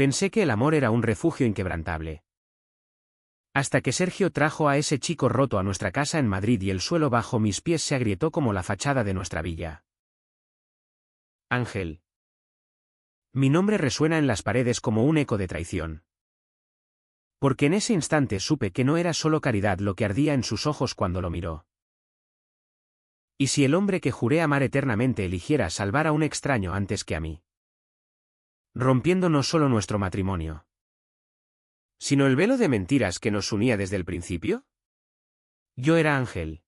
Pensé que el amor era un refugio inquebrantable. Hasta que Sergio trajo a ese chico roto a nuestra casa en Madrid y el suelo bajo mis pies se agrietó como la fachada de nuestra villa. Ángel. Mi nombre resuena en las paredes como un eco de traición. Porque en ese instante supe que no era solo caridad lo que ardía en sus ojos cuando lo miró. ¿Y si el hombre que juré amar eternamente eligiera salvar a un extraño antes que a mí? Rompiendo no solo nuestro matrimonio, sino el velo de mentiras que nos unía desde el principio. Yo era Ángel,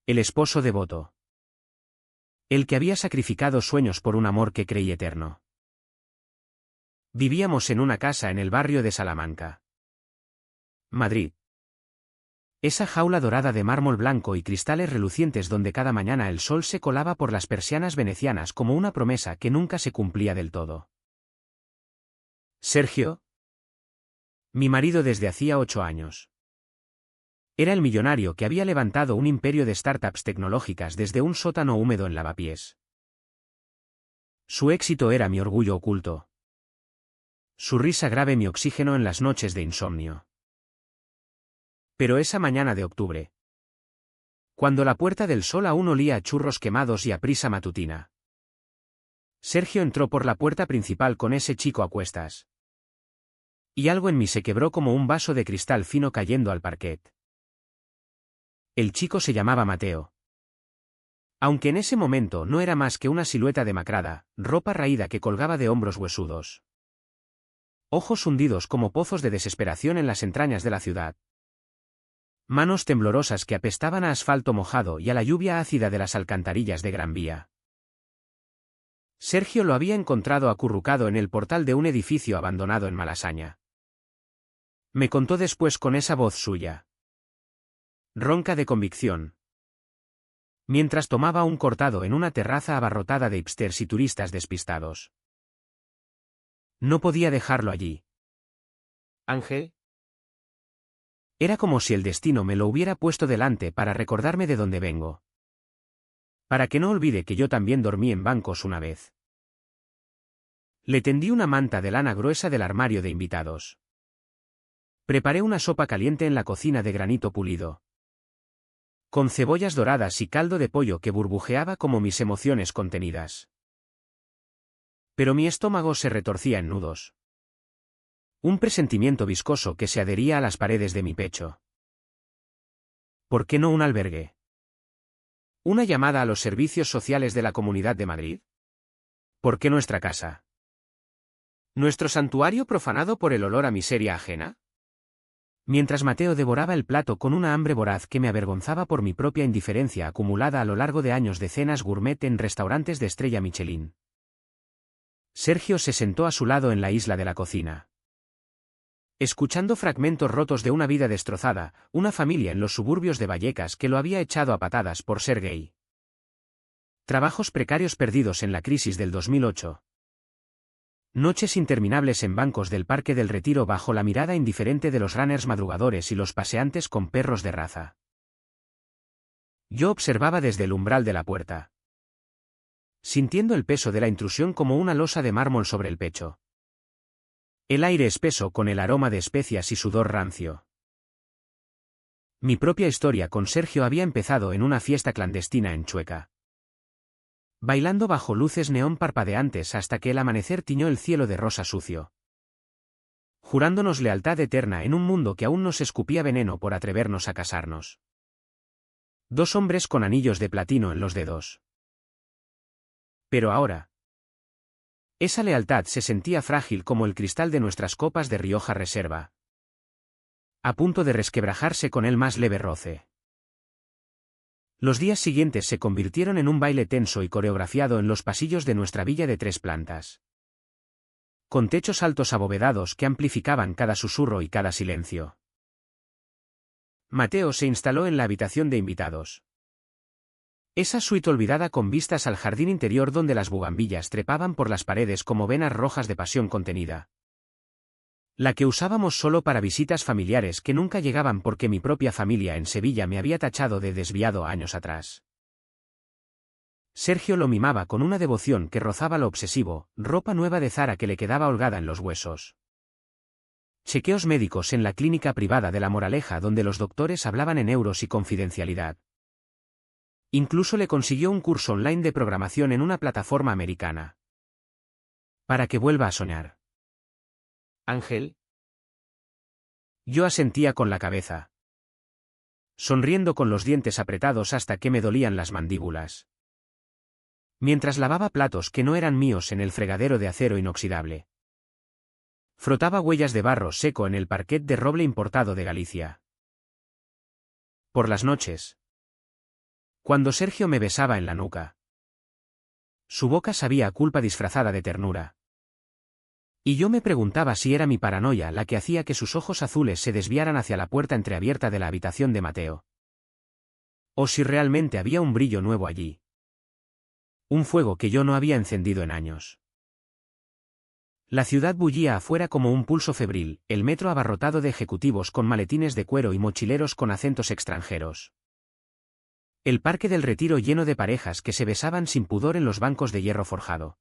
el esposo devoto, el que había sacrificado sueños por un amor que creí eterno. Vivíamos en una casa en el barrio de Salamanca, Madrid. Esa jaula dorada de mármol blanco y cristales relucientes donde cada mañana el sol se colaba por las persianas venecianas como una promesa que nunca se cumplía del todo. Sergio, mi marido desde hacía 8 años. Era el millonario que había levantado un imperio de startups tecnológicas desde un sótano húmedo en Lavapiés. Su éxito era mi orgullo oculto. Su risa grave mi oxígeno en las noches de insomnio. Pero esa mañana de octubre, cuando la Puerta del Sol aún olía a churros quemados y a prisa matutina, Sergio entró por la puerta principal con ese chico a cuestas. Y algo en mí se quebró como un vaso de cristal fino cayendo al parquet. El chico se llamaba Mateo. Aunque en ese momento no era más que una silueta demacrada, ropa raída que colgaba de hombros huesudos. Ojos hundidos como pozos de desesperación en las entrañas de la ciudad. Manos temblorosas que apestaban a asfalto mojado y a la lluvia ácida de las alcantarillas de Gran Vía. Sergio lo había encontrado acurrucado en el portal de un edificio abandonado en Malasaña. Me contó después con esa voz suya, ronca de convicción, mientras tomaba un cortado en una terraza abarrotada de hipsters y turistas despistados. No podía dejarlo allí. Ángel. Era como si el destino me lo hubiera puesto delante para recordarme de dónde vengo. Para que no olvide que yo también dormí en bancos una vez. Le tendí una manta de lana gruesa del armario de invitados. Preparé una sopa caliente en la cocina de granito pulido, con cebollas doradas y caldo de pollo que burbujeaba como mis emociones contenidas. Pero mi estómago se retorcía en nudos. Un presentimiento viscoso que se adhería a las paredes de mi pecho. ¿Por qué no un albergue? ¿Una llamada a los servicios sociales de la Comunidad de Madrid? ¿Por qué nuestra casa? ¿Nuestro santuario profanado por el olor a miseria ajena? Mientras Mateo devoraba el plato con una hambre voraz que me avergonzaba por mi propia indiferencia acumulada a lo largo de años de cenas gourmet en restaurantes de estrella Michelin. Sergio se sentó a su lado en la isla de la cocina. Escuchando fragmentos rotos de una vida destrozada, una familia en los suburbios de Vallecas que lo había echado a patadas por ser gay. Trabajos precarios perdidos en la crisis del 2008. Noches interminables en bancos del Parque del Retiro bajo la mirada indiferente de los runners madrugadores y los paseantes con perros de raza. Yo observaba desde el umbral de la puerta, sintiendo el peso de la intrusión como una losa de mármol sobre el pecho. El aire espeso con el aroma de especias y sudor rancio. Mi propia historia con Sergio había empezado en una fiesta clandestina en Chueca. Bailando bajo luces neón parpadeantes hasta que el amanecer tiñó el cielo de rosa sucio. Jurándonos lealtad eterna en un mundo que aún nos escupía veneno por atrevernos a casarnos. Dos hombres con anillos de platino en los dedos. Pero ahora, esa lealtad se sentía frágil como el cristal de nuestras copas de Rioja Reserva, a punto de resquebrajarse con el más leve roce. Los días siguientes se convirtieron en un baile tenso y coreografiado en los pasillos de nuestra villa de 3 plantas, con techos altos abovedados que amplificaban cada susurro y cada silencio. Mateo se instaló en la habitación de invitados. Esa suite olvidada con vistas al jardín interior donde las bugambillas trepaban por las paredes como venas rojas de pasión contenida. La que usábamos solo para visitas familiares que nunca llegaban porque mi propia familia en Sevilla me había tachado de desviado años atrás. Sergio lo mimaba con una devoción que rozaba lo obsesivo, ropa nueva de Zara que le quedaba holgada en los huesos. Chequeos médicos en la clínica privada de La Moraleja donde los doctores hablaban en euros y confidencialidad. Incluso le consiguió un curso online de programación en una plataforma americana. Para que vuelva a soñar. ¿Ángel? Yo asentía con la cabeza, sonriendo con los dientes apretados hasta que me dolían las mandíbulas. Mientras lavaba platos que no eran míos en el fregadero de acero inoxidable. Frotaba huellas de barro seco en el parquet de roble importado de Galicia. Por las noches. Cuando Sergio me besaba en la nuca. Su boca sabía a culpa disfrazada de ternura. Y yo me preguntaba si era mi paranoia la que hacía que sus ojos azules se desviaran hacia la puerta entreabierta de la habitación de Mateo. O si realmente había un brillo nuevo allí. Un fuego que yo no había encendido en años. La ciudad bullía afuera como un pulso febril, el metro abarrotado de ejecutivos con maletines de cuero y mochileros con acentos extranjeros. El Parque del Retiro lleno de parejas que se besaban sin pudor en los bancos de hierro forjado.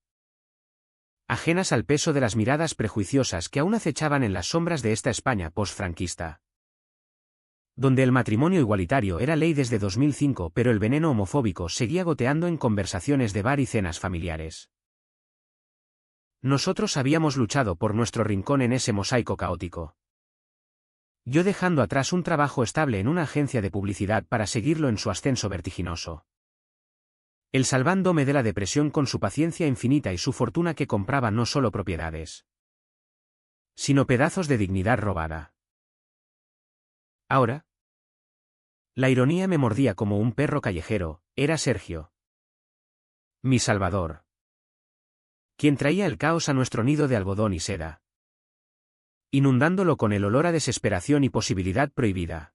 Ajenas al peso de las miradas prejuiciosas que aún acechaban en las sombras de esta España postfranquista. Donde el matrimonio igualitario era ley desde 2005 pero el veneno homofóbico seguía goteando en conversaciones de bar y cenas familiares. Nosotros habíamos luchado por nuestro rincón en ese mosaico caótico. Yo dejando atrás un trabajo estable en una agencia de publicidad para seguirlo en su ascenso vertiginoso. Él salvándome de la depresión con su paciencia infinita y su fortuna que compraba no solo propiedades, sino pedazos de dignidad robada. Ahora, la ironía me mordía como un perro callejero, era Sergio. Mi salvador. Quien traía el caos a nuestro nido de algodón y seda. Inundándolo con el olor a desesperación y posibilidad prohibida.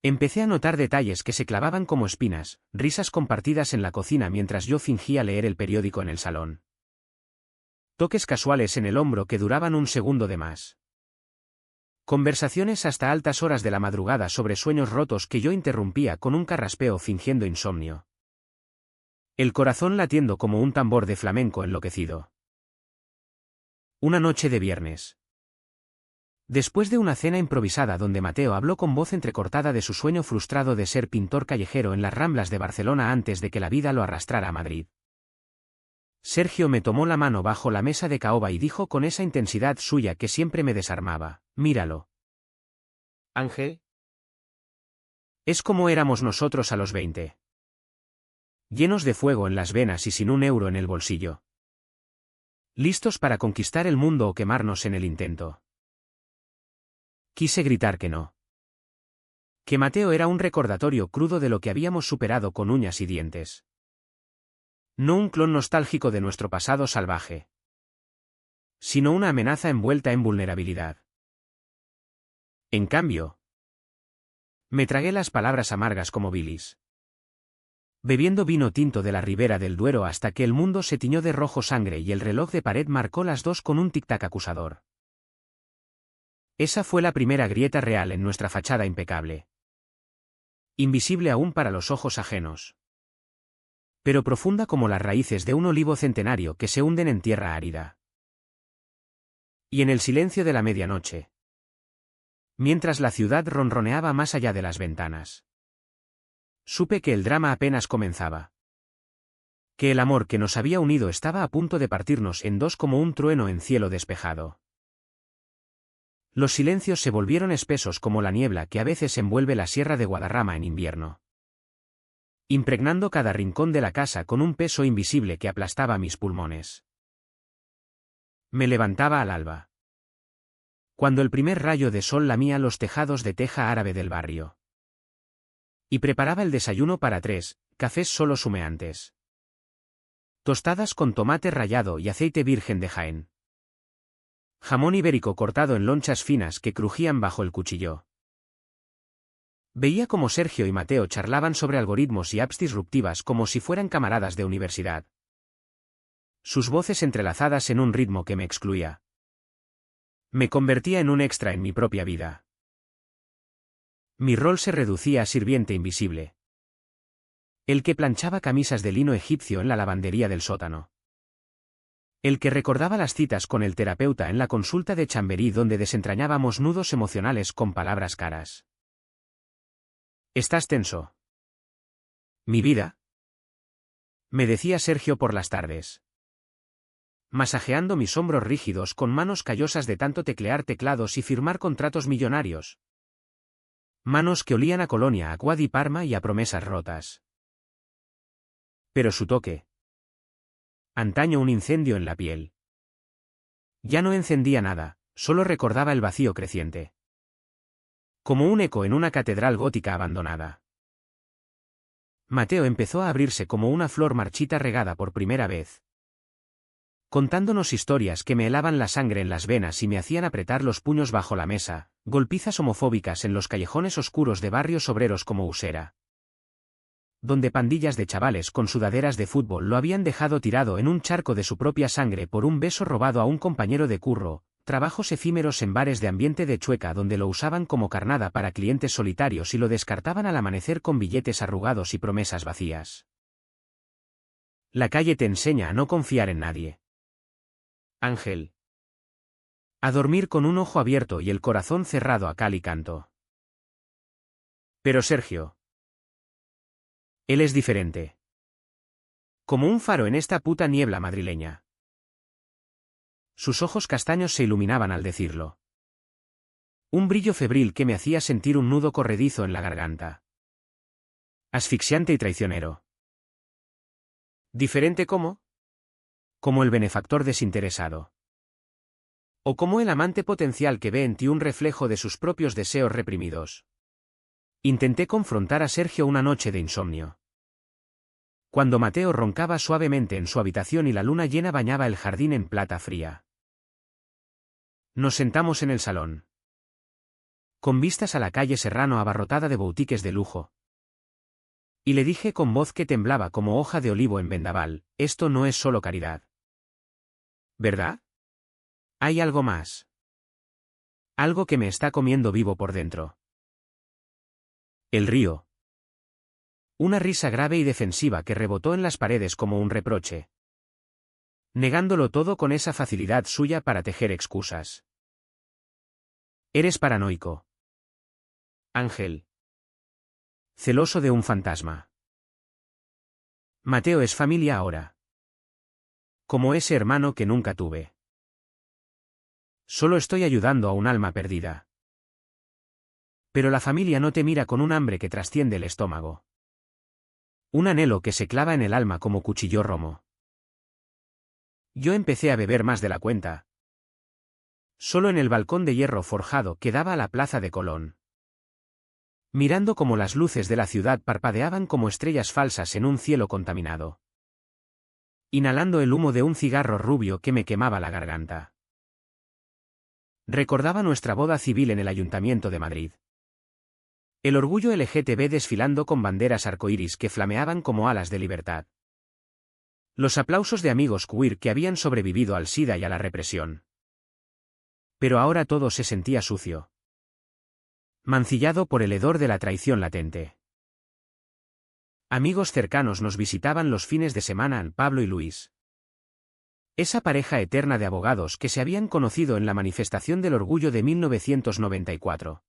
Empecé a notar detalles que se clavaban como espinas, risas compartidas en la cocina mientras yo fingía leer el periódico en el salón. Toques casuales en el hombro que duraban un segundo de más. Conversaciones hasta altas horas de la madrugada sobre sueños rotos que yo interrumpía con un carraspeo fingiendo insomnio. El corazón latiendo como un tambor de flamenco enloquecido. Una noche de viernes. Después de una cena improvisada donde Mateo habló con voz entrecortada de su sueño frustrado de ser pintor callejero en las Ramblas de Barcelona antes de que la vida lo arrastrara a Madrid. Sergio me tomó la mano bajo la mesa de caoba y dijo con esa intensidad suya que siempre me desarmaba, míralo. Ángel. Es como éramos nosotros a los 20. Llenos de fuego en las venas y sin un euro en el bolsillo. Listos para conquistar el mundo o quemarnos en el intento. Quise gritar que no. Que Mateo era un recordatorio crudo de lo que habíamos superado con uñas y dientes. No un clon nostálgico de nuestro pasado salvaje. Sino una amenaza envuelta en vulnerabilidad. En cambio, me tragué las palabras amargas como bilis. Bebiendo vino tinto de la ribera del Duero hasta que el mundo se tiñó de rojo sangre y el reloj de pared marcó las 2 con un tic-tac acusador. Esa fue la primera grieta real en nuestra fachada impecable. Invisible aún para los ojos ajenos. Pero profunda como las raíces de un olivo centenario que se hunden en tierra árida. Y en el silencio de la medianoche. Mientras la ciudad ronroneaba más allá de las ventanas. Supe que el drama apenas comenzaba. Que el amor que nos había unido estaba a punto de partirnos en 2 como un trueno en cielo despejado. Los silencios se volvieron espesos como la niebla que a veces envuelve la sierra de Guadarrama en invierno. Impregnando cada rincón de la casa con un peso invisible que aplastaba mis pulmones. Me levantaba al alba. Cuando el primer rayo de sol lamía los tejados de teja árabe del barrio. Y preparaba el desayuno para 3, cafés solo humeantes. Tostadas con tomate rallado y aceite virgen de Jaén. Jamón ibérico cortado en lonchas finas que crujían bajo el cuchillo. Veía como Sergio y Mateo charlaban sobre algoritmos y apps disruptivas como si fueran camaradas de universidad. Sus voces entrelazadas en un ritmo que me excluía. Me convertía en un extra en mi propia vida. Mi rol se reducía a sirviente invisible. El que planchaba camisas de lino egipcio en la lavandería del sótano. El que recordaba las citas con el terapeuta en la consulta de Chamberí donde desentrañábamos nudos emocionales con palabras caras. ¿Estás tenso? ¿Mi vida? Me decía Sergio por las tardes, masajeando mis hombros rígidos con manos callosas de tanto teclear teclados y firmar contratos millonarios. Manos que olían a colonia, a Quad y Parma y a promesas rotas. Pero su toque. Antaño un incendio en la piel. Ya no encendía nada, solo recordaba el vacío creciente. Como un eco en una catedral gótica abandonada. Mateo empezó a abrirse como una flor marchita regada por primera vez, contándonos historias que me helaban la sangre en las venas y me hacían apretar los puños bajo la mesa, golpizas homofóbicas en los callejones oscuros de barrios obreros como Usera, donde pandillas de chavales con sudaderas de fútbol lo habían dejado tirado en un charco de su propia sangre por un beso robado a un compañero de curro, trabajos efímeros en bares de ambiente de Chueca donde lo usaban como carnada para clientes solitarios y lo descartaban al amanecer con billetes arrugados y promesas vacías. La calle te enseña a no confiar en nadie, Ángel. A dormir con un ojo abierto y el corazón cerrado a cal y canto. Pero Sergio. Él es diferente. Como un faro en esta puta niebla madrileña. Sus ojos castaños se iluminaban al decirlo. Un brillo febril que me hacía sentir un nudo corredizo en la garganta. Asfixiante y traicionero. ¿Diferente cómo? Como el benefactor desinteresado. O como el amante potencial que ve en ti un reflejo de sus propios deseos reprimidos. Intenté confrontar a Sergio una noche de insomnio. Cuando Mateo roncaba suavemente en su habitación y la luna llena bañaba el jardín en plata fría. Nos sentamos en el salón, con vistas a la calle Serrano abarrotada de boutiques de lujo. Y le dije con voz que temblaba como hoja de olivo en vendaval, esto no es solo caridad. ¿Verdad? Hay algo más. Algo que me está comiendo vivo por dentro. El río. Una risa grave y defensiva que rebotó en las paredes como un reproche. Negándolo todo con esa facilidad suya para tejer excusas. Eres paranoico, Ángel. Celoso de un fantasma. Mateo es familia ahora. Como ese hermano que nunca tuve. Solo estoy ayudando a un alma perdida. Pero la familia no te mira con un hambre que trasciende el estómago. Un anhelo que se clava en el alma como cuchillo romo. Yo empecé a beber más de la cuenta. Solo en el balcón de hierro forjado que daba a la plaza de Colón. Mirando cómo las luces de la ciudad parpadeaban como estrellas falsas en un cielo contaminado. Inhalando el humo de un cigarro rubio que me quemaba la garganta. Recordaba nuestra boda civil en el Ayuntamiento de Madrid. El orgullo LGTB desfilando con banderas arcoíris que flameaban como alas de libertad. Los aplausos de amigos queer que habían sobrevivido al SIDA y a la represión. Pero ahora todo se sentía sucio. Mancillado por el hedor de la traición latente. Amigos cercanos nos visitaban los fines de semana, Pablo y Luis. Esa pareja eterna de abogados que se habían conocido en la manifestación del orgullo de 1994.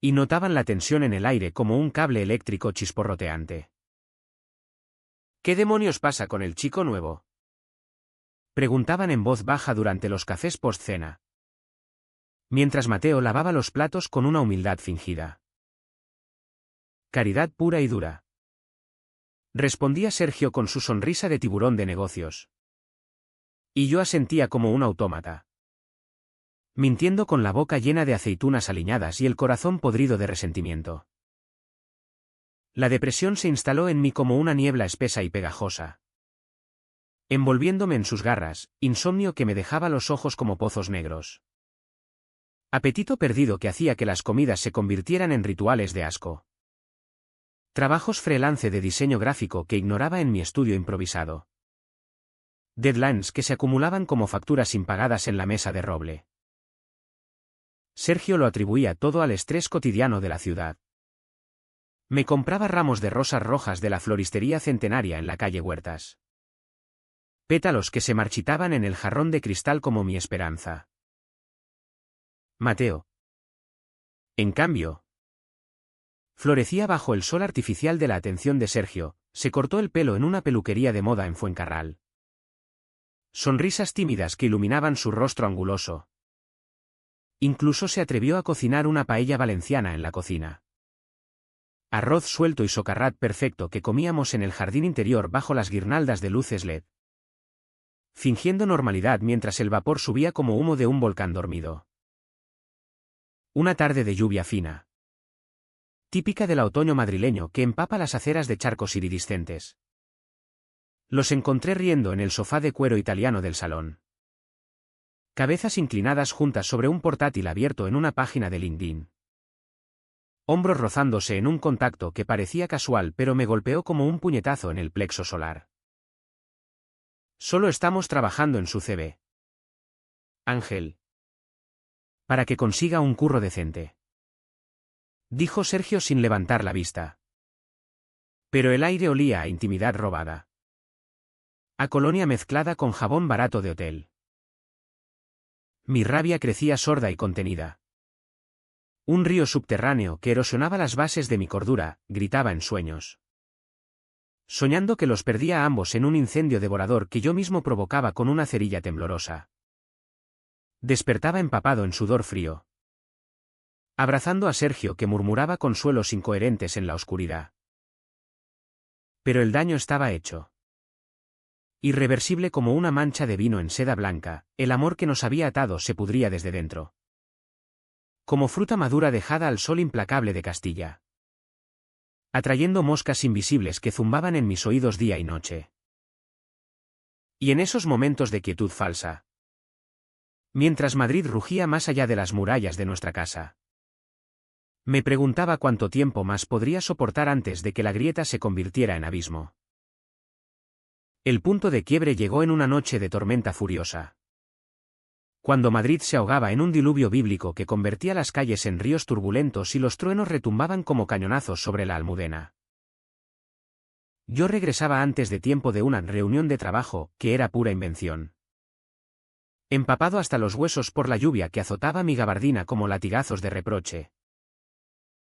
Y notaban la tensión en el aire como un cable eléctrico chisporroteante. ¿Qué demonios pasa con el chico nuevo? Preguntaban en voz baja durante los cafés post-cena. Mientras Mateo lavaba los platos con una humildad fingida. Caridad pura y dura. Respondía Sergio con su sonrisa de tiburón de negocios. Y yo asentía como un autómata. Mintiendo con la boca llena de aceitunas aliñadas y el corazón podrido de resentimiento. La depresión se instaló en mí como una niebla espesa y pegajosa. Envolviéndome en sus garras, insomnio que me dejaba los ojos como pozos negros. Apetito perdido que hacía que las comidas se convirtieran en rituales de asco. Trabajos freelance de diseño gráfico que ignoraba en mi estudio improvisado. Deadlines que se acumulaban como facturas impagadas en la mesa de roble. Sergio lo atribuía todo al estrés cotidiano de la ciudad. Me compraba ramos de rosas rojas de la floristería centenaria en la calle Huertas. Pétalos que se marchitaban en el jarrón de cristal como mi esperanza. Mateo, en cambio, florecía bajo el sol artificial de la atención de Sergio, se cortó el pelo en una peluquería de moda en Fuencarral. Sonrisas tímidas que iluminaban su rostro anguloso. Incluso se atrevió a cocinar una paella valenciana en la cocina. Arroz suelto y socarrat perfecto que comíamos en el jardín interior bajo las guirnaldas de luces LED. Fingiendo normalidad mientras el vapor subía como humo de un volcán dormido. Una tarde de lluvia fina. Típica del otoño madrileño que empapa las aceras de charcos iridiscentes. Los encontré riendo en el sofá de cuero italiano del salón. Cabezas inclinadas juntas sobre un portátil abierto en una página de LinkedIn. Hombros rozándose en un contacto que parecía casual pero me golpeó como un puñetazo en el plexo solar. Solo estamos trabajando en su CV. Ángel. Para que consiga un curro decente. Dijo Sergio sin levantar la vista. Pero el aire olía a intimidad robada. A colonia mezclada con jabón barato de hotel. Mi rabia crecía sorda y contenida. Un río subterráneo que erosionaba las bases de mi cordura, gritaba en sueños. Soñando que los perdía a ambos en un incendio devorador que yo mismo provocaba con una cerilla temblorosa. Despertaba empapado en sudor frío. Abrazando a Sergio que murmuraba consuelos incoherentes en la oscuridad. Pero el daño estaba hecho. Irreversible como una mancha de vino en seda blanca, el amor que nos había atado se pudría desde dentro. Como fruta madura dejada al sol implacable de Castilla. Atrayendo moscas invisibles que zumbaban en mis oídos día y noche. Y en esos momentos de quietud falsa. Mientras Madrid rugía más allá de las murallas de nuestra casa. Me preguntaba cuánto tiempo más podría soportar antes de que la grieta se convirtiera en abismo. El punto de quiebre llegó en una noche de tormenta furiosa. Cuando Madrid se ahogaba en un diluvio bíblico que convertía las calles en ríos turbulentos y los truenos retumbaban como cañonazos sobre la Almudena. Yo regresaba antes de tiempo de una reunión de trabajo, que era pura invención. Empapado hasta los huesos por la lluvia que azotaba mi gabardina como latigazos de reproche.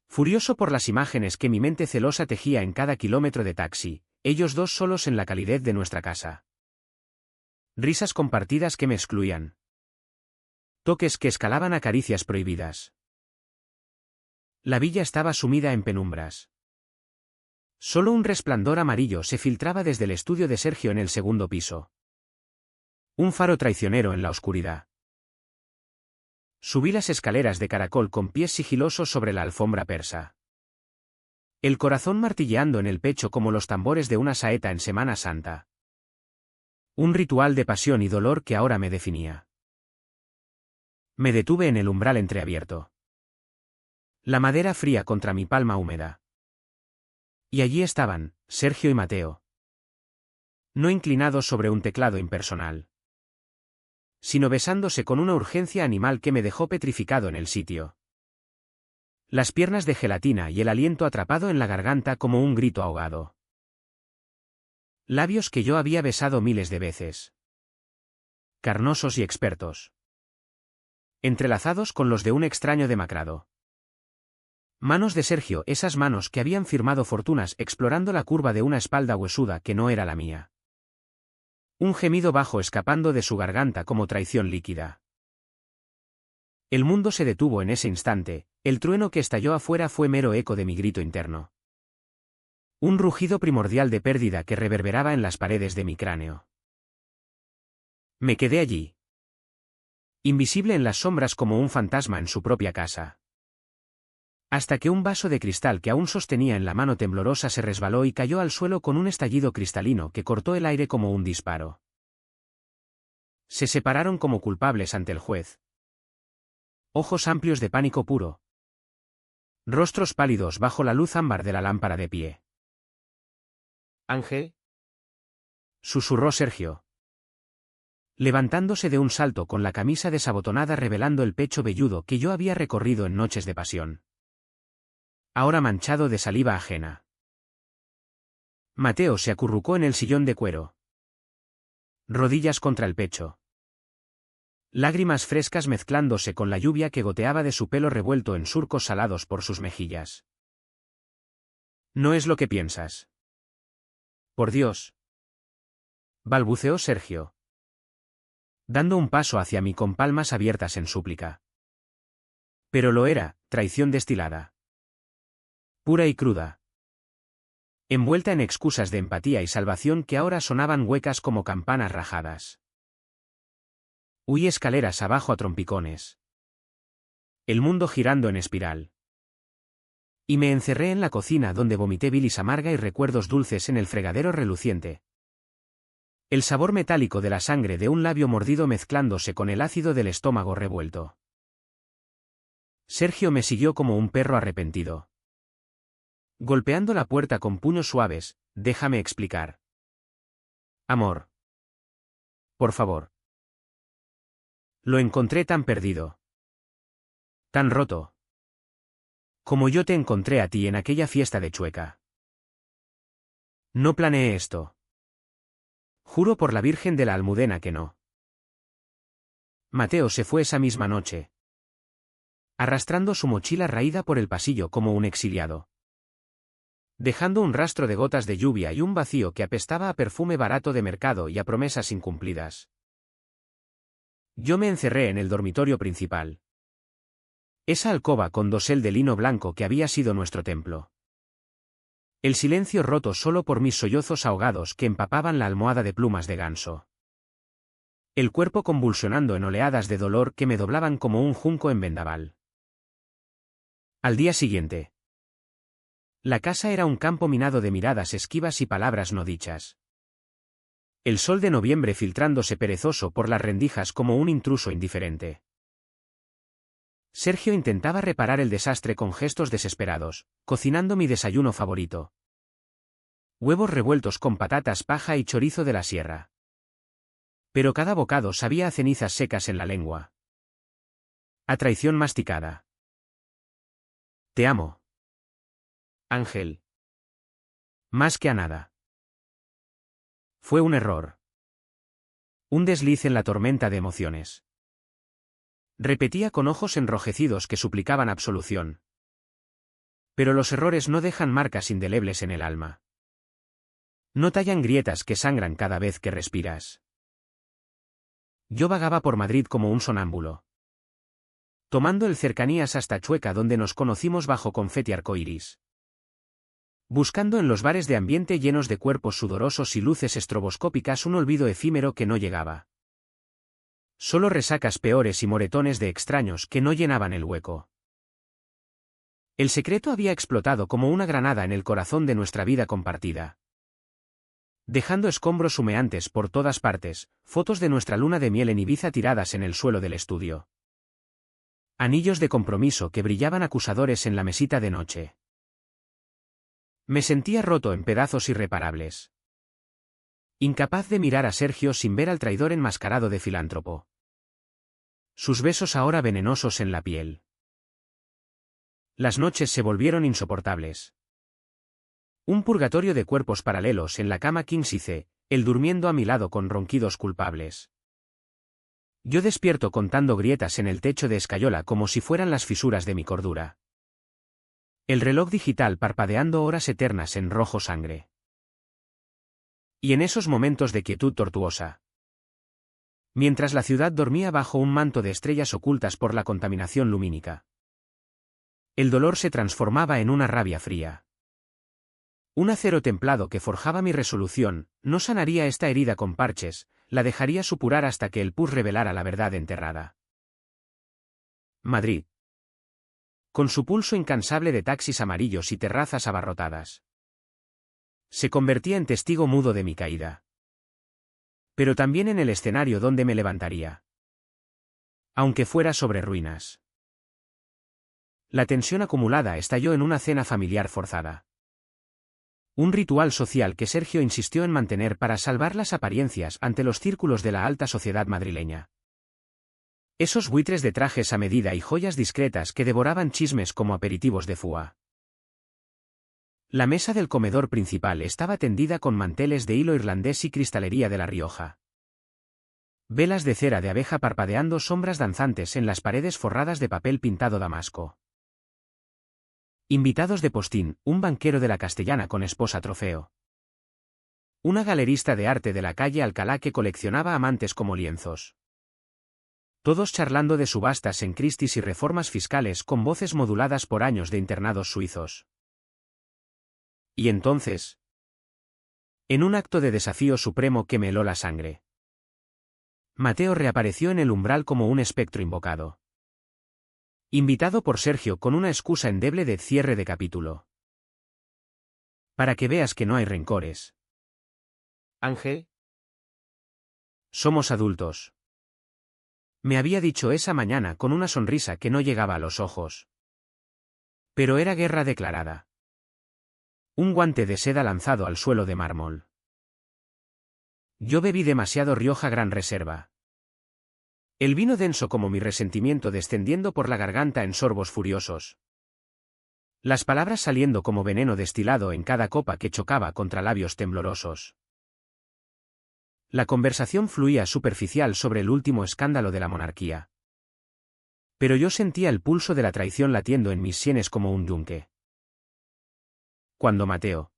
Furioso por las imágenes que mi mente celosa tejía en cada kilómetro de taxi, ellos dos solos en la calidez de nuestra casa. Risas compartidas que me excluían. Toques que escalaban a caricias prohibidas. La villa estaba sumida en penumbras. Solo un resplandor amarillo se filtraba desde el estudio de Sergio en el segundo piso. Un faro traicionero en la oscuridad. Subí las escaleras de caracol con pies sigilosos sobre la alfombra persa. El corazón martilleando en el pecho como los tambores de una saeta en Semana Santa. Un ritual de pasión y dolor que ahora me definía. Me detuve en el umbral entreabierto. La madera fría contra mi palma húmeda. Y allí estaban, Sergio y Mateo. No inclinados sobre un teclado impersonal. Sino besándose con una urgencia animal que me dejó petrificado en el sitio. Las piernas de gelatina y el aliento atrapado en la garganta como un grito ahogado. Labios que yo había besado miles de veces. Carnosos y expertos. Entrelazados con los de un extraño demacrado. Manos de Sergio, esas manos que habían firmado fortunas explorando la curva de una espalda huesuda que no era la mía. Un gemido bajo escapando de su garganta como traición líquida. El mundo se detuvo en ese instante, el trueno que estalló afuera fue mero eco de mi grito interno. Un rugido primordial de pérdida que reverberaba en las paredes de mi cráneo. Me quedé allí. Invisible en las sombras como un fantasma en su propia casa. Hasta que un vaso de cristal que aún sostenía en la mano temblorosa se resbaló y cayó al suelo con un estallido cristalino que cortó el aire como un disparo. Se separaron como culpables ante el juez. Ojos amplios de pánico puro. Rostros pálidos bajo la luz ámbar de la lámpara de pie. «Ángel», susurró Sergio. Levantándose de un salto con la camisa desabotonada revelando el pecho velludo que yo había recorrido en noches de pasión. ahora manchado de saliva ajena. Mateo se acurrucó en el sillón de cuero. Rodillas contra el pecho. Lágrimas frescas mezclándose con la lluvia que goteaba de su pelo revuelto en surcos salados por sus mejillas. No es lo que piensas. Por Dios. Balbuceó Sergio, dando un paso hacia mí con palmas abiertas en súplica. Pero lo era, traición destilada. Pura y cruda. Envuelta en excusas de empatía y salvación que ahora sonaban huecas como campanas rajadas. Huí escaleras abajo a trompicones. El mundo girando en espiral. Y me encerré en la cocina donde vomité bilis amarga y recuerdos dulces en el fregadero reluciente. El sabor metálico de la sangre de un labio mordido mezclándose con el ácido del estómago revuelto. Sergio me siguió como un perro arrepentido. Golpeando la puerta con puños suaves, déjame explicar. Amor. Por favor. Lo encontré tan perdido. Tan roto. Como yo te encontré a ti en aquella fiesta de Chueca. No planeé esto. Juro por la Virgen de la Almudena que no. Mateo se fue esa misma noche, arrastrando su mochila raída por el pasillo como un exiliado, dejando un rastro de gotas de lluvia y un vacío que apestaba a perfume barato de mercado y a promesas incumplidas. Yo me encerré en el dormitorio principal. Esa alcoba con dosel de lino blanco que había sido nuestro templo. El silencio roto solo por mis sollozos ahogados que empapaban la almohada de plumas de ganso. El cuerpo convulsionando en oleadas de dolor que me doblaban como un junco en vendaval. Al día siguiente. La casa era un campo minado de miradas esquivas y palabras no dichas. El sol de noviembre filtrándose perezoso por las rendijas como un intruso indiferente. Sergio intentaba reparar el desastre con gestos desesperados, cocinando mi desayuno favorito. Huevos revueltos con patatas paja y chorizo de la sierra. Pero cada bocado sabía a cenizas secas en la lengua. A traición masticada. Te amo. Ángel. Más que a nada. Fue un error. Un desliz en la tormenta de emociones. Repetía con ojos enrojecidos que suplicaban absolución. Pero los errores no dejan marcas indelebles en el alma. No tallan grietas que sangran cada vez que respiras. Yo vagaba por Madrid como un sonámbulo, tomando el cercanías hasta Chueca donde nos conocimos bajo confeti arcoíris. Buscando en los bares de ambiente llenos de cuerpos sudorosos y luces estroboscópicas un olvido efímero que no llegaba. Solo resacas peores y moretones de extraños que no llenaban el hueco. El secreto había explotado como una granada en el corazón de nuestra vida compartida, dejando escombros humeantes por todas partes, fotos de nuestra luna de miel en Ibiza tiradas en el suelo del estudio. Anillos de compromiso que brillaban acusadores en la mesita de noche. Me sentía roto en pedazos irreparables. Incapaz de mirar a Sergio sin ver al traidor enmascarado de filántropo. Sus besos ahora venenosos en la piel. Las noches se volvieron insoportables. Un purgatorio de cuerpos paralelos en la cama quínsice, él durmiendo a mi lado con ronquidos culpables. Yo despierto contando grietas en el techo de escayola como si fueran las fisuras de mi cordura. El reloj digital parpadeando horas eternas en rojo sangre. Y en esos momentos de quietud tortuosa, mientras la ciudad dormía bajo un manto de estrellas ocultas por la contaminación lumínica, el dolor se transformaba en una rabia fría. Un acero templado que forjaba mi resolución, no sanaría esta herida con parches, la dejaría supurar hasta que el pus revelara la verdad enterrada. Madrid. Con su pulso incansable de taxis amarillos y terrazas abarrotadas, se convertía en testigo mudo de mi caída. Pero también en el escenario donde me levantaría. Aunque fuera sobre ruinas. La tensión acumulada estalló en una cena familiar forzada. Un ritual social que Sergio insistió en mantener para salvar las apariencias ante los círculos de la alta sociedad madrileña. Esos buitres de trajes a medida y joyas discretas que devoraban chismes como aperitivos de fua. La mesa del comedor principal estaba tendida con manteles de hilo irlandés y cristalería de La Rioja. Velas de cera de abeja parpadeando sombras danzantes en las paredes forradas de papel pintado damasco. Invitados de postín, un banquero de la Castellana con esposa trofeo. Una galerista de arte de la calle Alcalá que coleccionaba amantes como lienzos. Todos charlando de subastas en Christie's y reformas fiscales con voces moduladas por años de internados suizos. Y entonces, en un acto de desafío supremo que me heló la sangre, Mateo reapareció en el umbral como un espectro invocado. Invitado por Sergio con una excusa endeble de cierre de capítulo. Para que veas que no hay rencores. Ángel, Somos adultos. Me había dicho esa mañana con una sonrisa que no llegaba a los ojos. Pero era guerra declarada. Un guante de seda lanzado al suelo de mármol. Yo bebí demasiado Rioja Gran Reserva. El vino denso como mi resentimiento descendiendo por la garganta en sorbos furiosos. Las palabras saliendo como veneno destilado en cada copa que chocaba contra labios temblorosos. La conversación fluía superficial sobre el último escándalo de la monarquía. Pero yo sentía el pulso de la traición latiendo en mis sienes como un yunque. Cuando Mateo,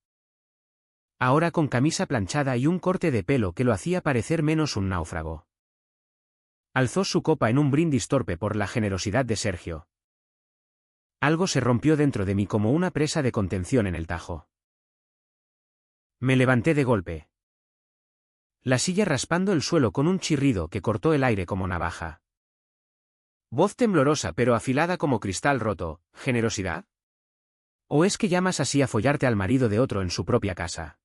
ahora con camisa planchada y un corte de pelo que lo hacía parecer menos un náufrago, alzó su copa en un brindis torpe por la generosidad de Sergio. Algo se rompió dentro de mí como una presa de contención en el Tajo. Me levanté de golpe. La silla raspando el suelo con un chirrido que cortó el aire como navaja. Voz temblorosa pero afilada como cristal roto, ¿generosidad? ¿O es que llamas así a follarte al marido de otro en su propia casa?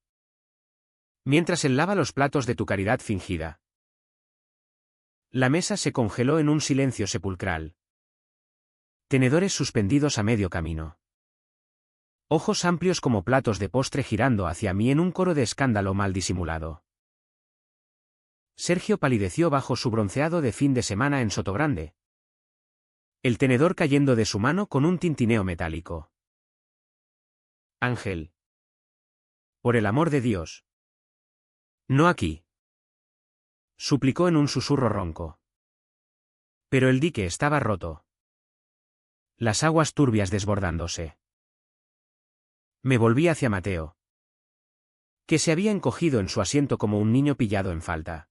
Mientras él lava los platos de tu caridad fingida. La mesa se congeló en un silencio sepulcral. Tenedores suspendidos a medio camino. Ojos amplios como platos de postre girando hacia mí en un coro de escándalo mal disimulado. Sergio palideció bajo su bronceado de fin de semana en Sotogrande. El tenedor cayendo de su mano con un tintineo metálico. Ángel. Por el amor de Dios. No aquí. Suplicó en un susurro ronco. Pero el dique estaba roto. Las aguas turbias desbordándose. Me volví hacia Mateo, que se había encogido en su asiento como un niño pillado en falta.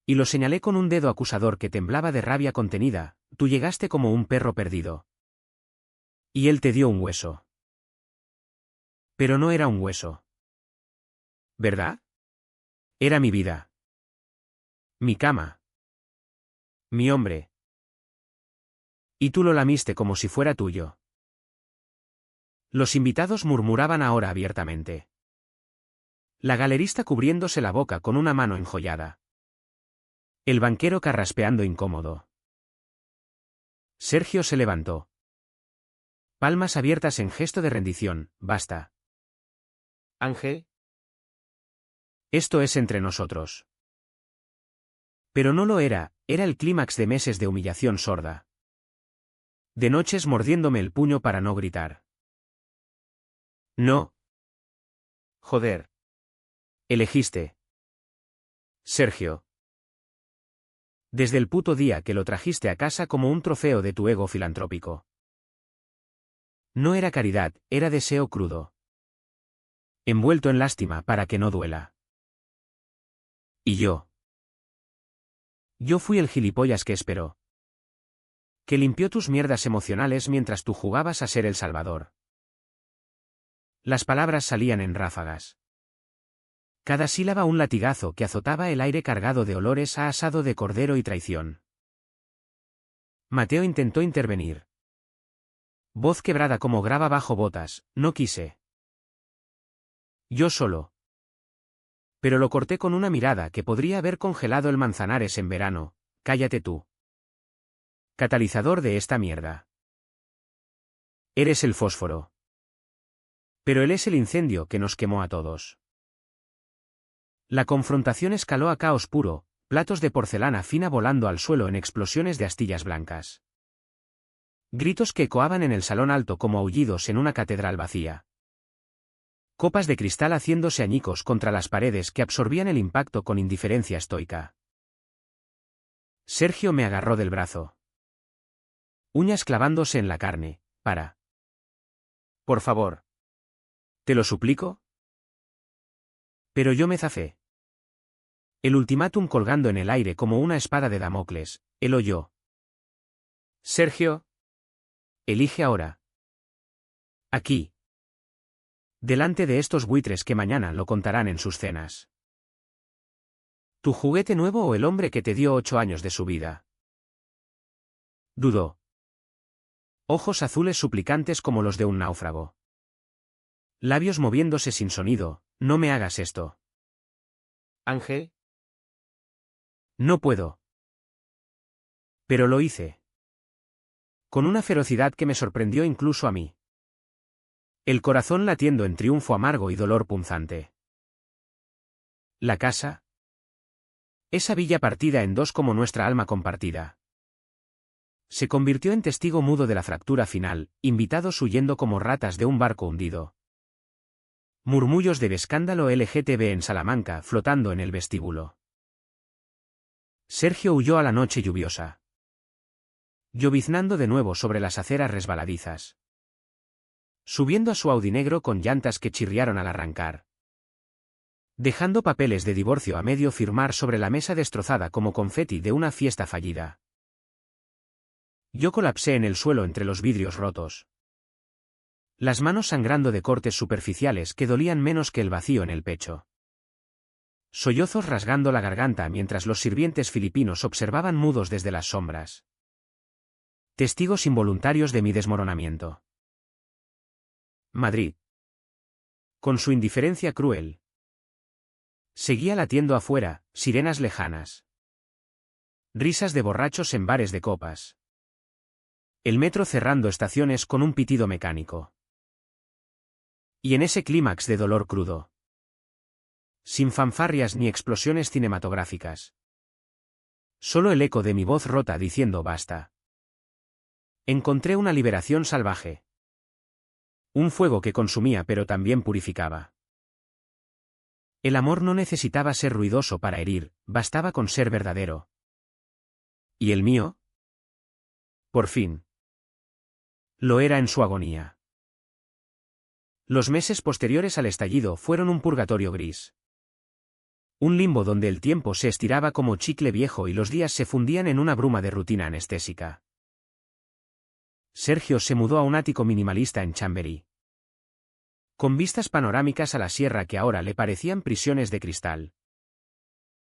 Y lo señalé con un dedo acusador que temblaba de rabia contenida. Tú llegaste como un perro perdido. Y él te dio un hueso. Pero no era un hueso. ¿Verdad? Era mi vida. Mi cama. Mi hombre. Y tú lo lamiste como si fuera tuyo. Los invitados murmuraban ahora abiertamente. La galerista cubriéndose la boca con una mano enjollada. El banquero carraspeando incómodo. Sergio se levantó. Palmas abiertas en gesto de rendición, basta. Ángel, Esto es entre nosotros. Pero no lo era, era el clímax de meses de humillación sorda. De noches mordiéndome el puño para no gritar. No. Joder. Elegiste. Sergio. Desde el puto día que lo trajiste a casa como un trofeo de tu ego filantrópico. No era caridad, era deseo crudo. Envuelto en lástima para que no duela. Y yo. Yo fui el gilipollas que esperó. Que limpió tus mierdas emocionales mientras tú jugabas a ser el salvador. Las palabras salían en ráfagas. Cada sílaba un latigazo que azotaba el aire cargado de olores a asado de cordero y traición. Mateo intentó intervenir. Voz quebrada como grava bajo botas, no quise. Yo solo. Pero lo corté con una mirada que podría haber congelado el Manzanares en verano. Cállate tú. Catalizador de esta mierda. Eres el fósforo. Pero él es el incendio que nos quemó a todos. La confrontación escaló a caos puro, platos de porcelana fina volando al suelo en explosiones de astillas blancas. Gritos que ecoaban en el salón alto como aullidos en una catedral vacía. Copas de cristal haciéndose añicos contra las paredes que absorbían el impacto con indiferencia estoica. Sergio me agarró del brazo. Uñas clavándose en la carne. Para. Por favor. ¿Te lo suplico? Pero yo me zafé. El ultimátum colgando en el aire como una espada de Damocles. Él o yo. Sergio. Elige ahora. Aquí. Delante de estos buitres que mañana lo contarán en sus cenas. ¿Tu juguete nuevo o el hombre que te dio 8 años de su vida? Dudó. Ojos azules suplicantes como los de un náufrago. Labios moviéndose sin sonido. No me hagas esto. Ángel. No puedo. Pero lo hice. Con una ferocidad que me sorprendió incluso a mí. El corazón latiendo en triunfo amargo y dolor punzante. La casa. Esa villa partida en dos como nuestra alma compartida. Se convirtió en testigo mudo de la fractura final, invitados huyendo como ratas de un barco hundido. Murmullos de escándalo LGTB en Salamanca flotando en el vestíbulo. Sergio huyó a la noche lluviosa. Lloviznando de nuevo sobre las aceras resbaladizas. Subiendo a su Audi negro con llantas que chirriaron al arrancar. Dejando papeles de divorcio a medio firmar sobre la mesa destrozada como confeti de una fiesta fallida. Yo colapsé en el suelo entre los vidrios rotos. Las manos sangrando de cortes superficiales que dolían menos que el vacío en el pecho. Sollozos rasgando la garganta mientras los sirvientes filipinos observaban mudos desde las sombras. Testigos involuntarios de mi desmoronamiento. Madrid. Con su indiferencia cruel. Seguía latiendo afuera, sirenas lejanas. Risas de borrachos en bares de copas. El metro cerrando estaciones con un pitido mecánico. Y en ese clímax de dolor crudo. Sin fanfarrias ni explosiones cinematográficas. Solo el eco de mi voz rota diciendo basta. Encontré una liberación salvaje. Un fuego que consumía pero también purificaba. El amor no necesitaba ser ruidoso para herir, bastaba con ser verdadero. ¿Y el mío? Por fin. Lo era en su agonía. Los meses posteriores al estallido fueron un purgatorio gris. Un limbo donde el tiempo se estiraba como chicle viejo y los días se fundían en una bruma de rutina anestésica. Sergio se mudó a un ático minimalista en Chamberí. Con vistas panorámicas a la sierra que ahora le parecían prisiones de cristal.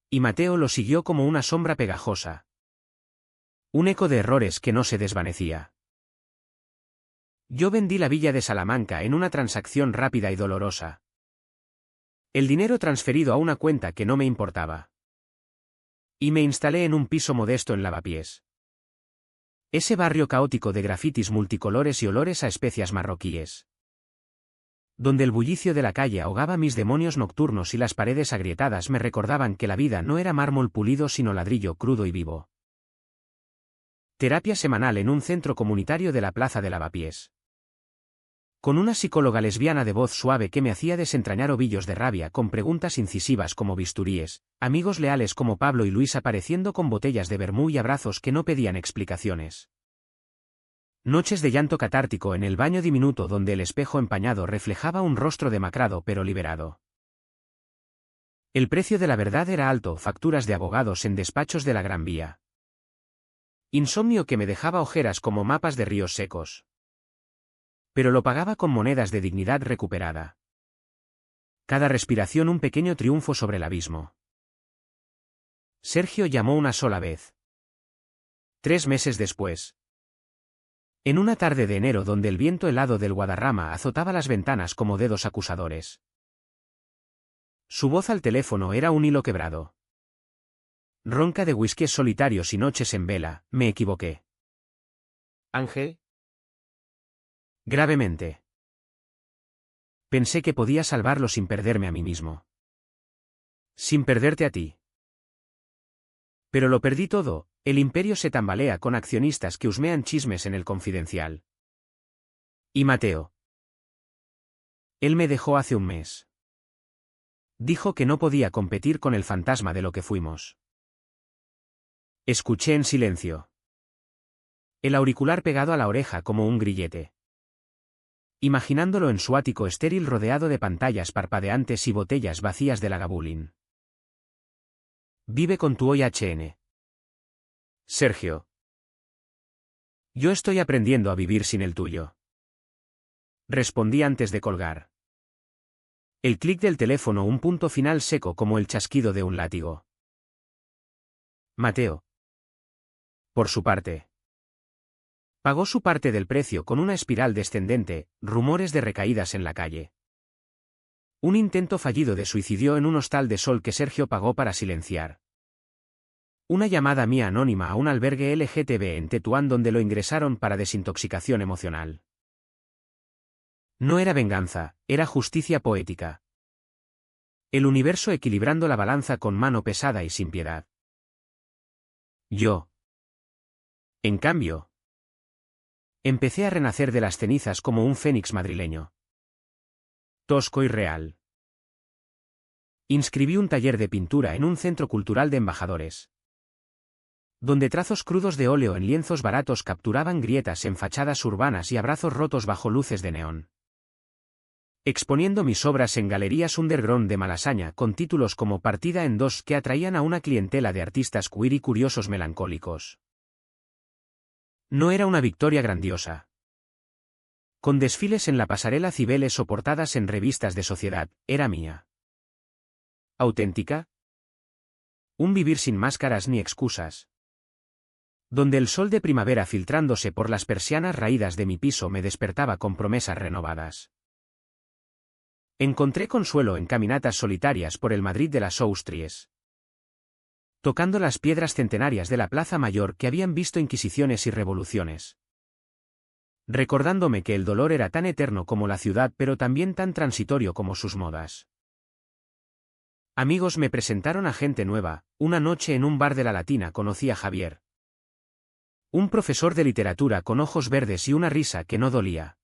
Y Mateo lo siguió como una sombra pegajosa. Un eco de errores que no se desvanecía. Yo vendí la villa de Salamanca en una transacción rápida y dolorosa. El dinero transferido a una cuenta que no me importaba. Y me instalé en un piso modesto en Lavapiés. Ese barrio caótico de grafitis multicolores y olores a especias marroquíes. Donde el bullicio de la calle ahogaba mis demonios nocturnos y las paredes agrietadas me recordaban que la vida no era mármol pulido sino ladrillo crudo y vivo. Terapia semanal en un centro comunitario de la plaza de Lavapiés. Con una psicóloga lesbiana de voz suave que me hacía desentrañar ovillos de rabia con preguntas incisivas como bisturíes, amigos leales como Pablo y Luis apareciendo con botellas de vermú y abrazos que no pedían explicaciones. Noches de llanto catártico en el baño diminuto donde el espejo empañado reflejaba un rostro demacrado pero liberado. El precio de la verdad era alto, facturas de abogados en despachos de la Gran Vía. Insomnio que me dejaba ojeras como mapas de ríos secos. Pero lo pagaba con monedas de dignidad recuperada. Cada respiración un pequeño triunfo sobre el abismo. Sergio llamó una sola vez. 3 meses después. En una tarde de enero donde el viento helado del Guadarrama azotaba las ventanas como dedos acusadores. Su voz al teléfono era un hilo quebrado. Ronca de whiskies solitarios y noches en vela, me equivoqué. Ángel. Gravemente. Pensé que podía salvarlo sin perderme a mí mismo. Sin perderte a ti. Pero lo perdí todo, el imperio se tambalea con accionistas que husmean chismes en el Confidencial. Y Mateo. Él me dejó hace un mes. Dijo que no podía competir con el fantasma de lo que fuimos. Escuché en silencio. El auricular pegado a la oreja como un grillete. Imaginándolo en su ático estéril rodeado de pantallas parpadeantes y botellas vacías de Lagavulin. Vive con tu OHN. Sergio. Yo estoy aprendiendo a vivir sin el tuyo. Respondí antes de colgar. El clic del teléfono, un punto final seco como el chasquido de un látigo. Mateo. Por su parte. Pagó su parte del precio con una espiral descendente, rumores de recaídas en la calle. Un intento fallido de suicidio en un hostal de sol que Sergio pagó para silenciar. Una llamada mía anónima a un albergue LGTB en Tetuán donde lo ingresaron para desintoxicación emocional. No era venganza, era justicia poética. El universo equilibrando la balanza con mano pesada y sin piedad. Yo. En cambio, empecé a renacer de las cenizas como un fénix madrileño. Tosco y real. Inscribí un taller de pintura en un centro cultural de embajadores, donde trazos crudos de óleo en lienzos baratos capturaban grietas en fachadas urbanas y abrazos rotos bajo luces de neón. Exponiendo mis obras en galerías underground de Malasaña con títulos como Partida en dos que atraían a una clientela de artistas queer y curiosos melancólicos. No era una victoria grandiosa. Con desfiles en la pasarela Cibeles o portadas en revistas de sociedad, era mía. ¿Auténtica? Un vivir sin máscaras ni excusas. Donde el sol de primavera filtrándose por las persianas raídas de mi piso me despertaba con promesas renovadas. Encontré consuelo en caminatas solitarias por el Madrid de las Austries, tocando las piedras centenarias de la Plaza Mayor que habían visto inquisiciones y revoluciones. Recordándome que el dolor era tan eterno como la ciudad pero también tan transitorio como sus modas. Amigos me presentaron a gente nueva. Una noche en un bar de la Latina conocí a Javier. Un profesor de literatura con ojos verdes y una risa que no dolía.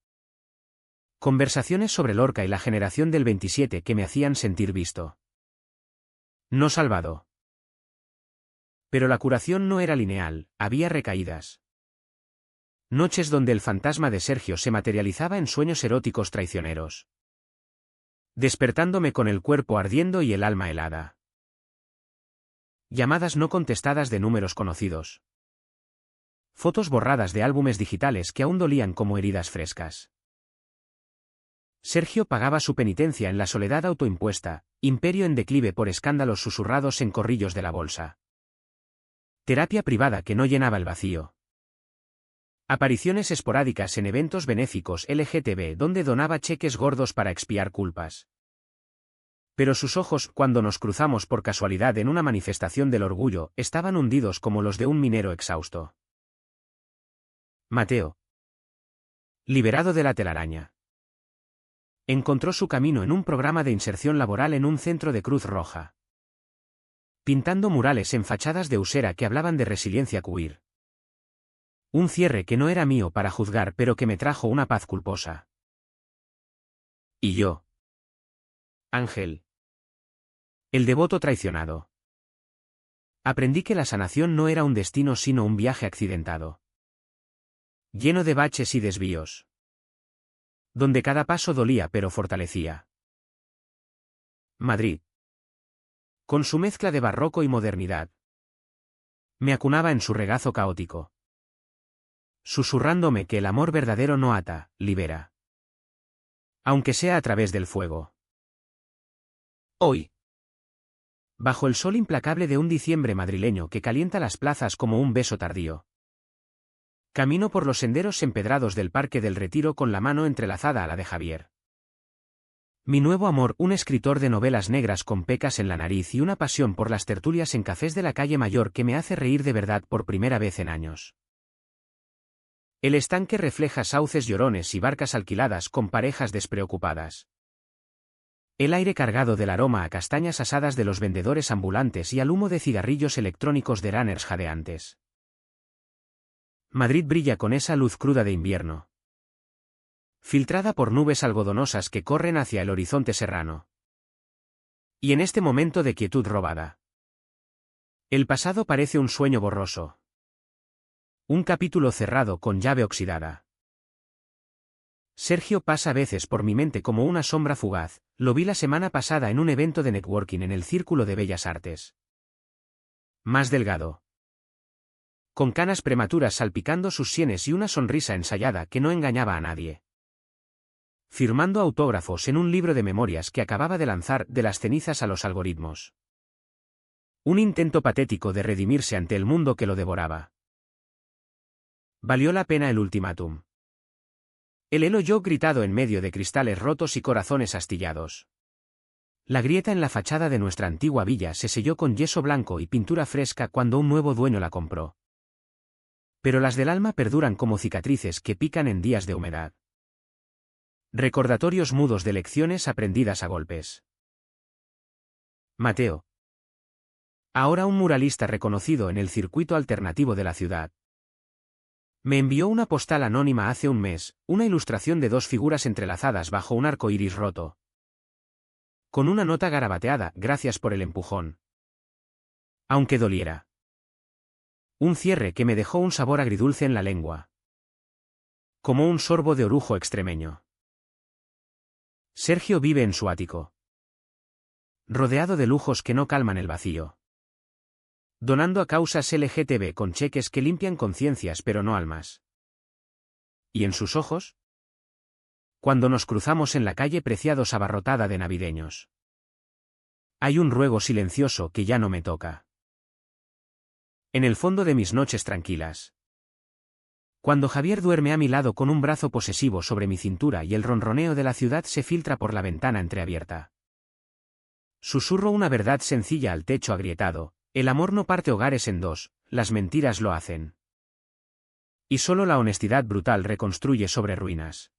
Conversaciones sobre Lorca y la generación del 27 que me hacían sentir visto. No salvado. Pero la curación no era lineal, había recaídas. Noches donde el fantasma de Sergio se materializaba en sueños eróticos traicioneros, despertándome con el cuerpo ardiendo y el alma helada. Llamadas no contestadas de números conocidos. Fotos borradas de álbumes digitales que aún dolían como heridas frescas. Sergio pagaba su penitencia en la soledad autoimpuesta, imperio en declive por escándalos susurrados en corrillos de la bolsa. Terapia privada que no llenaba el vacío. Apariciones esporádicas en eventos benéficos LGTB donde donaba cheques gordos para expiar culpas. Pero sus ojos, cuando nos cruzamos por casualidad en una manifestación del orgullo, estaban hundidos como los de un minero exhausto. Mateo. Liberado de la telaraña. Encontró su camino en un programa de inserción laboral en un centro de Cruz Roja. Pintando murales en fachadas de Usera que hablaban de resiliencia queer. Un cierre que no era mío para juzgar pero que me trajo una paz culposa. ¿Y yo? Ángel. El devoto traicionado. Aprendí que la sanación no era un destino sino un viaje accidentado. Lleno de baches y desvíos. Donde cada paso dolía pero fortalecía. Madrid. Con su mezcla de barroco y modernidad. Me acunaba en su regazo caótico. Susurrándome que el amor verdadero no ata, libera. Aunque sea a través del fuego. Hoy. Bajo el sol implacable de un diciembre madrileño que calienta las plazas como un beso tardío. Camino por los senderos empedrados del Parque del Retiro con la mano entrelazada a la de Javier. Mi nuevo amor, un escritor de novelas negras con pecas en la nariz y una pasión por las tertulias en cafés de la calle Mayor que me hace reír de verdad por primera vez en años. El estanque refleja sauces llorones y barcas alquiladas con parejas despreocupadas. El aire cargado del aroma a castañas asadas de los vendedores ambulantes y al humo de cigarrillos electrónicos de runners jadeantes. Madrid brilla con esa luz cruda de invierno. filtrada por nubes algodonosas que corren hacia el horizonte serrano. Y en este momento de quietud robada, el pasado parece un sueño borroso. Un capítulo cerrado con llave oxidada. Sergio pasa a veces por mi mente como una sombra fugaz. Lo vi la semana pasada en un evento de networking en el Círculo de Bellas Artes. Más delgado, con canas prematuras salpicando sus sienes y una sonrisa ensayada que no engañaba a nadie. Firmando autógrafos en un libro de memorias que acababa de lanzar de las cenizas a los algoritmos. Un intento patético de redimirse ante el mundo que lo devoraba. Valió la pena el ultimátum. El helo yo gritado en medio de cristales rotos y corazones astillados. La grieta en la fachada de nuestra antigua villa se selló con yeso blanco y pintura fresca cuando un nuevo dueño la compró. Pero las del alma perduran como cicatrices que pican en días de humedad. Recordatorios mudos de lecciones aprendidas a golpes. Mateo. Ahora un muralista reconocido en el circuito alternativo de la ciudad. Me envió una postal anónima hace un mes, una ilustración de dos figuras entrelazadas bajo un arco iris roto. Con una nota garabateada, gracias por el empujón. Aunque doliera. Un cierre que me dejó un sabor agridulce en la lengua. Como un sorbo de orujo extremeño. Sergio vive en su ático. Rodeado de lujos que no calman el vacío. Donando a causas LGTB con cheques que limpian conciencias pero no almas. ¿Y en sus ojos? Cuando nos cruzamos en la calle Preciados abarrotada de navideños. Hay un ruego silencioso que ya no me toca. En el fondo de mis noches tranquilas. Cuando Javier duerme a mi lado con un brazo posesivo sobre mi cintura y el ronroneo de la ciudad se filtra por la ventana entreabierta. Susurro una verdad sencilla al techo agrietado. El amor no parte hogares en dos, las mentiras lo hacen. Y solo la honestidad brutal reconstruye sobre ruinas.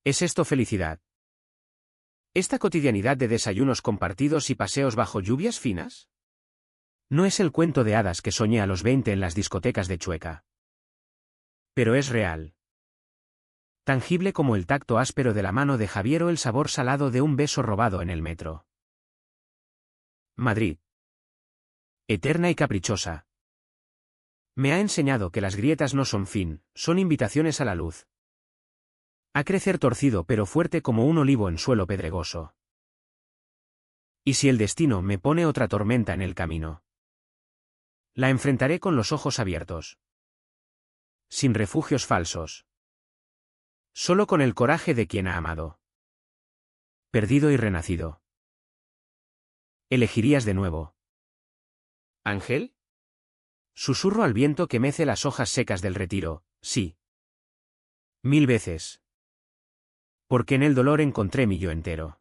¿Es esto felicidad? ¿Esta cotidianidad de desayunos compartidos y paseos bajo lluvias finas? No es el cuento de hadas que soñé a los 20 en las discotecas de Chueca. Pero es real. Tangible como el tacto áspero de la mano de Javier o el sabor salado de un beso robado en el metro. Madrid. Eterna y caprichosa. Me ha enseñado que las grietas no son fin, son invitaciones a la luz. A crecer torcido pero fuerte como un olivo en suelo pedregoso. ¿Y si el destino me pone otra tormenta en el camino? La enfrentaré con los ojos abiertos. Sin refugios falsos. Solo con el coraje de quien ha amado. Perdido y renacido. ¿Elegirías de nuevo? ¿Ángel? Susurro al viento que mece las hojas secas del retiro, sí. 1000 veces. Porque en el dolor encontré mi yo entero.